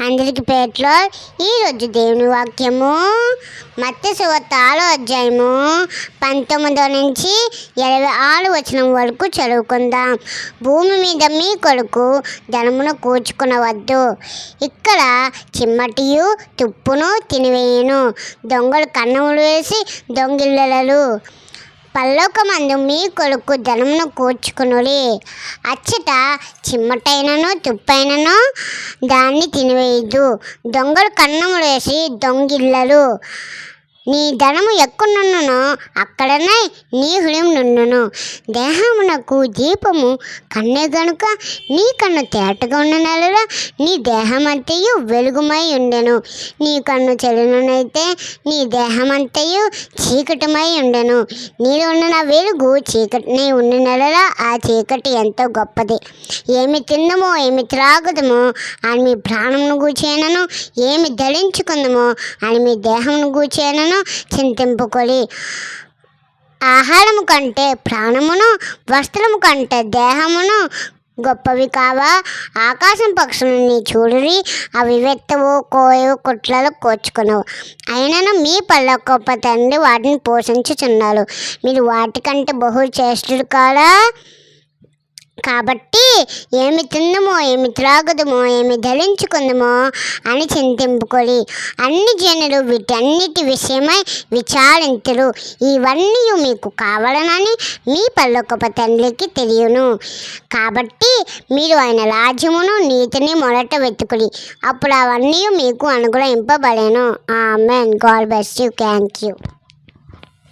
అందరికి పేట్లో ఈరోజు దేవుని వాక్యము మత్తయి సువార్త 6వ అధ్యాయము 19 నుంచి 26 వచనం వరకు చదువుకుందాం. భూమి మీద మీ కొడుకు ధనమును కూర్చుకునవద్దు. ఇక్కడ చిమ్మటియు తుప్పును తినివేయును, దొంగలు కన్నములు వేసి దొంగిల్లలు. పరలోకమందు మీ కొడుకు ధనమును కూర్చుకునుడి. అచ్చట చిమ్మటైనను తుప్పైనను దాన్ని తినివేయదు, దొంగలు కన్నములు వేసి దొంగిల్లలు. నీ ధనము ఎక్కడున్ననో అక్కడనే నీ హృదయం నుండును. దేహమునకు దీపము కన్నే గనుక నీ కన్ను తేటగా ఉన్ననెడల నీ దేహమంతయు వెలుగుమై ఉండెను. నీ కన్ను చెడునైతే నీ దేహమంతయు చీకటిమై ఉండెను. నీలో ఉన్న వెలుగు చీకటిని ఉన్ననెడల ఆ చీకటి ఎంతో గొప్పది. ఏమి తిందమో ఏమి త్రాగుదమో అని మీ ప్రాణమును గూర్చేనను, ఏమి ధరించుకుందమో అని మీ దేహమును గూర్చేనను చింతింపుకొని. ఆహారము కంటే ప్రాణమును, వస్త్రము కంటే దేహమును గొప్పవి కావా? ఆకాశం పక్షులని చూడురి, అవి వెత్తవు, కోయవు, కుట్లలో కోర్చుకునవు, అయినను మీ పరలోక తండ్రి వాటిని పోషించుచున్నారు. మీరు వాటికంటే బహు శ్రేష్ఠుడు కాదా? కాబట్టి ఏమి తిందుమో ఏమి త్రాగుదమో ఏమి ధరించుకుందమో అని చింతింపుకొని. అన్ని జనులు వీటన్నిటి విషయమై విచారింతురు. ఇవన్నీ మీకు కావాలనని మీ పరలోకపు తండ్రికి తెలియను. కాబట్టి మీరు ఆయన రాజ్యమును నీతిని మొదట వెతుకుడి, అప్పుడు అవన్నీ మీకు అనుగ్రహింపబడెను. ఆమేన్. God bless you. Thank you.